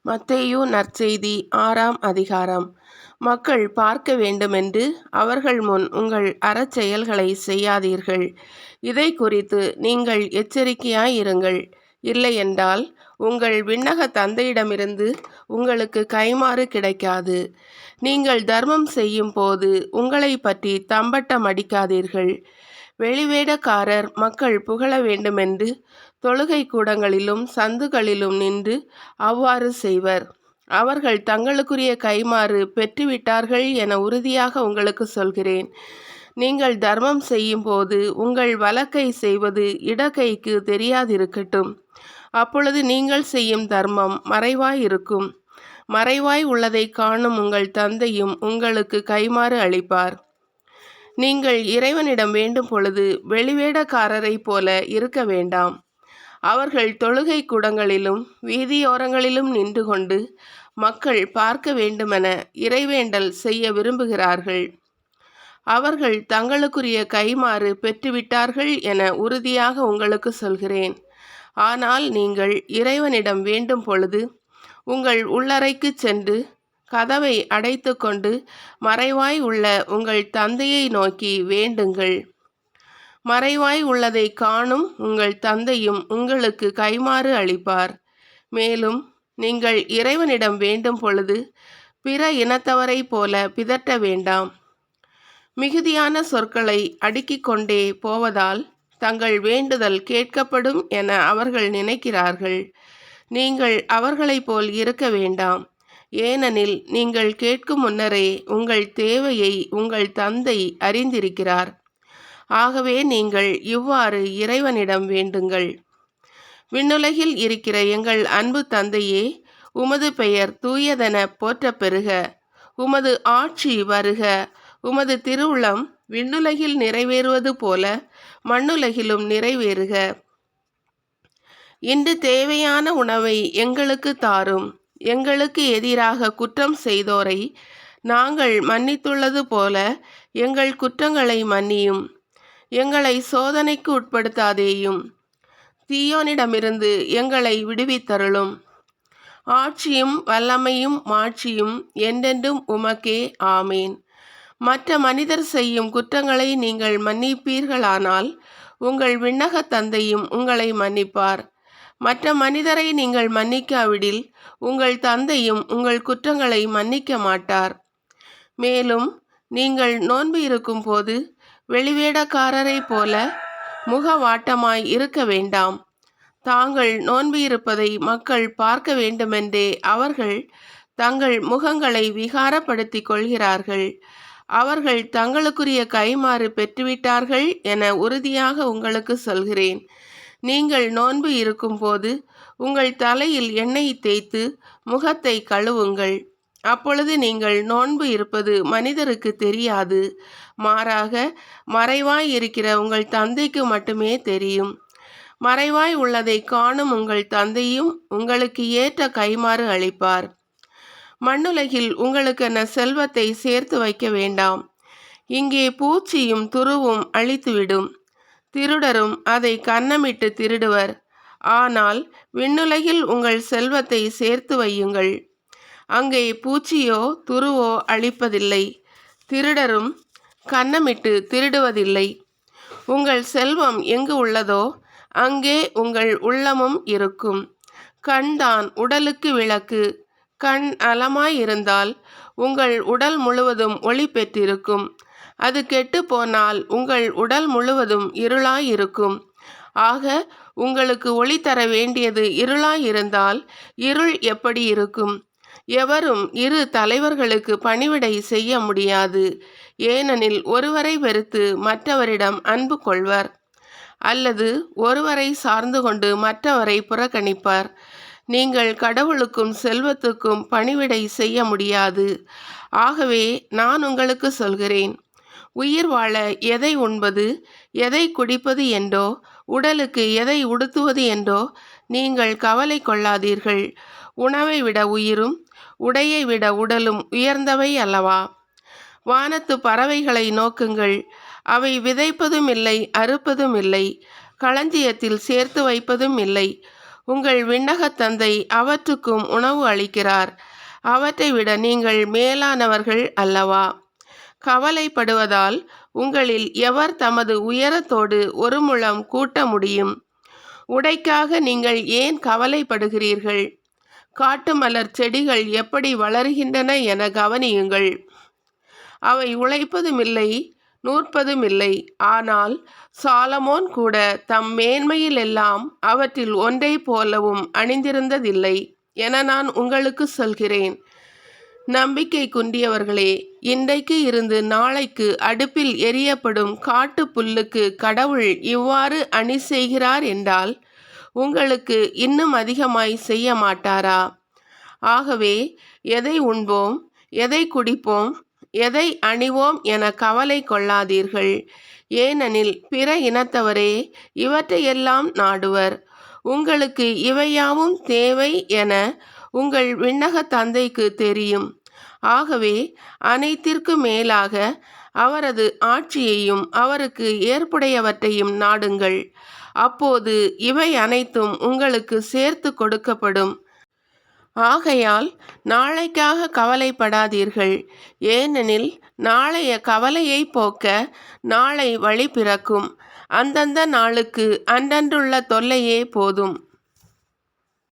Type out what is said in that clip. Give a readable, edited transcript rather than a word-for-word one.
மத்தேயு நற்செய்தி 6ஆம் அதிகாரம். மக்கள் பார்க்க வேண்டுமென்று அவர்கள் முன் உங்கள் அறச்செயல்களை செய்யாதீர்கள். இதை குறித்து நீங்கள் எச்சரிக்கையாயிருங்கள். இல்லையென்றால் உங்கள் விண்ணக தந்தையிடமிருந்து உங்களுக்கு கைமாறு கிடைக்காது. நீங்கள் தர்மம் செய்யும் போது உங்களை பற்றி தம்பட்டம் அடிக்காதீர்கள். வெளிவேடக்காரர் மக்கள் புகழ வேண்டுமென்று தொழுகை கூடங்களிலும் சந்துகளிலும் நின்று அவ்வாறு செய்வர். அவர்கள் தங்களுக்குரிய கைமாறு பெற்றுவிட்டார்கள் என உறுதியாக உங்களுக்கு சொல்கிறேன். நீங்கள் தர்மம் செய்யும் போது உங்கள் வலக்கை செய்வது இடக்கைக்கு தெரியாதிருக்கட்டும். அப்பொழுது நீங்கள் செய்யும் தர்மம் மறைவாயிருக்கும். மறைவாய் உள்ளதை காணும் உங்கள் தந்தையும் உங்களுக்கு கைமாறு அளிப்பார். நீங்கள் இறைவனிடம் வேண்டும் பொழுது வெளிவேடக்காரரைப் போல இருக்க வேண்டாம். அவர்கள் தொழுகை கூடங்களிலும் வீதியோரங்களிலும் நின்று கொண்டு மக்கள் பார்க்க வேண்டுமென இறைவேண்டல் செய்ய விரும்புகிறார்கள். அவர்கள் தங்களுக்குரிய கைமாறு பெற்றுவிட்டார்கள் என உறுதியாக உங்களுக்கு சொல்கிறேன். ஆனால் நீங்கள் இறைவனிடம் வேண்டும் பொழுது உங்கள் உள்ளறைக்கு சென்று கதவை அடைத்து கொண்டு மறைவாய் உள்ள உங்கள் தந்தையை நோக்கி வேண்டுங்கள். மறைவாய் உள்ளதை காணும் உங்கள் தந்தையும் உங்களுக்கு கைமாறு அளிப்பார். மேலும் நீங்கள் இறைவனிடம் வேண்டும் பொழுது பிற இனத்தவரைப் போல பிதற்ற வேண்டாம். மிகுதியான சொற்களை அடுக்கிக் கொண்டே போவதால் தங்கள் வேண்டுதல் கேட்கப்படும் என அவர்கள் நினைக்கிறார்கள். நீங்கள் அவர்களைப் போல் இருக்க வேண்டாம். ஏனெனில் நீங்கள் கேட்கும் முன்னரே உங்கள் தேவையை உங்கள் தந்தை அறிந்திருக்கிறார். ஆகவே நீங்கள் இவ்வாறு இறைவனிடம் வேண்டுங்கள். விண்ணுலகில் இருக்கிற எங்கள் அன்பு தந்தையே, உமது பெயர் தூயதென போற்றப் பெறுக. உமது ஆட்சி வருக. உமது திருவுளம் விண்ணுலகில் நிறைவேறுவது போல மண்ணுலகிலும் நிறைவேறுக. இன்று தேவையான உணவை எங்களுக்கு தாரும். எங்களுக்கு எதிராக குற்றம் செய்தோரை நாங்கள் மன்னித்துள்ளது போல எங்கள் குற்றங்களை மன்னியும். எங்களை சோதனைக்கு உட்படுத்தாதேயும். தீயோனிடமிருந்து எங்களை விடுவித்தருளும். ஆட்சியும் வல்லமையும் மாட்சியும் என்றென்றும் உமக்கே. ஆமேன். மற்ற மனிதர் செய்யும் குற்றங்களை நீங்கள் மன்னிப்பீர்களானால் உங்கள் விண்ணக தந்தையும் உங்களை மன்னிப்பார். மற்ற மனிதரை நீங்கள் மன்னிக்காவிடில் உங்கள் தந்தையும் உங்கள் குற்றங்களை மன்னிக்க மாட்டார். மேலும் நீங்கள் நோன்பு இருக்கும் போது வெளிவேடக்காரரைப் போல முகவாட்டமாய் இருக்க வேண்டாம். தாங்கள் நோன்பு இருப்பதை மக்கள் பார்க்க வேண்டுமென்றே அவர்கள் தங்கள் முகங்களை விகாரப்படுத்தி கொள்கிறார்கள். அவர்கள் தங்களுக்குரிய கைமாறு பெற்றுவிட்டார்கள் என உறுதியாக உங்களுக்கு சொல்கிறேன். நீங்கள் நோன்பு இருக்கும்போது உங்கள் தலையில் எண்ணெய் தேய்த்து முகத்தை கழுவுங்கள். அப்பொழுது நீங்கள் நோன்பு இருப்பது மனிதருக்கு தெரியாது. மாறாக மறைவாய் இருக்கிற உங்கள் தந்தைக்கு மட்டுமே தெரியும். மறைவாய் உள்ளதை காணும் உங்கள் தந்தையும் உங்களுக்கு ஏற்ற கைமாறு அளிப்பார். மண்ணுலகில் உங்களுக்கென செல்வத்தை சேர்த்து வைக்க வேண்டாம். இங்கே பூச்சியும் துருவும் அழித்துவிடும். திருடரும் அதை கன்னமிட்டு திருடுவர். ஆனால் விண்ணுலகில் உங்கள் செல்வத்தை சேர்த்து வையுங்கள். அங்கே பூச்சியோ துருவோ அழிப்பதில்லை. திருடரும் கன்னமிட்டு திருடுவதில்லை. உங்கள் செல்வம் எங்கு உள்ளதோ அங்கே உங்கள் உள்ளமும் இருக்கும். கண்தான் உடலுக்கு விளக்கு. கண் நலமாயிருந்தால் உங்கள் உடல் முழுவதும் ஒளி பெற்றிருக்கும். அது கெட்டு போனால் உங்கள் உடல் முழுவதும் இருளாயிருக்கும். ஆக உங்களுக்கு ஒளி தர வேண்டியது இருளாயிருந்தால் இருள் எப்படி இருக்கும்? எவரும் இரு தலைவர்களுக்கு பணிவிடை செய்ய முடியாது. ஏனெனில் ஒருவரை வெறுத்து மற்றவரிடம் அன்பு கொள்வர், அல்லது ஒருவரை சார்ந்து கொண்டு மற்றவரை புறக்கணிப்பார். நீங்கள் கடவுளுக்கும் செல்வத்துக்கும் பணிவிடை செய்ய முடியாது. ஆகவே நான் உங்களுக்கு சொல்கிறேன், உயிர் வாழ எதை உண்பது, எதை குடிப்பது என்றோ, உடலுக்கு எதை உடுத்துவது என்றோ நீங்கள் கவலை கொள்ளாதீர்கள். உணவை விட உயிரும் உடையை விட உடலும் உயர்ந்தவை அல்லவா? வானத்து பறவைகளை நோக்குங்கள். அவை விதைப்பதும் இல்லை, அறுப்பதும் இல்லை, களஞ்சியத்தில் சேர்த்து வைப்பதும் இல்லை. உங்கள் விண்ணகத் தந்தை அவற்றுக்கும் உணவு அளிக்கிறார். அவற்றை விட நீங்கள் மேலானவர்கள் அல்லவா? கவலைப்படுவதால் உங்களில் எவர் தமது உயரத்தோடு ஒரு முழம் கூட்ட முடியும்? உடைக்காக நீங்கள் ஏன் கவலைப்படுகிறீர்கள்? காட்டு மலர் செடிகள் எப்படி வளர்கின்றன என கவனியுங்கள். அவை உழைப்பதுமில்லை, நூற்பதுமில்லை. ஆனால் சாலமோன் கூட தம் மேன்மையிலெல்லாம் அவற்றில் ஒன்றை போலவும் அணிந்திருந்ததில்லை என நான் உங்களுக்கு சொல்கிறேன். நம்பிக்கை குன்றியவர்களே, இன்றைக்கு இருந்து நாளைக்கு அடுப்பில் எரியப்படும் காட்டு புல்லுக்கு கடவுள் இவ்வாறு அணி செய்கிறார் என்றால் உங்களுக்கு இன்னும் அதிகமாய் செய்ய மாட்டாரா? ஆகவே எதை உண்போம், எதை குடிப்போம், எதை அணிவோம் என கவலை கொள்ளாதீர்கள். ஏனெனில் பிற இனத்தவரே இவற்றையெல்லாம் நாடுவர். உங்களுக்கு இவையாவும் தேவை என உங்கள் விண்ணகத் தந்தைக்கு தெரியும். ஆகவே அனைத்திற்கும் மேலாக அவரது ஆட்சியையும் அவருக்கு ஏற்புடையவற்றையும் நாடுங்கள். அப்போது இவை அனைத்தும் உங்களுக்கு சேர்த்து கொடுக்கப்படும். ஆகையால் நாளைக்காக கவலைப்படாதீர்கள். ஏனெனில் நாளைய கவலையை போக்க நாளை வழி பிறக்கும். அந்தந்த நாளுக்கு அன்றன்றுள்ள தொல்லையே போதும்.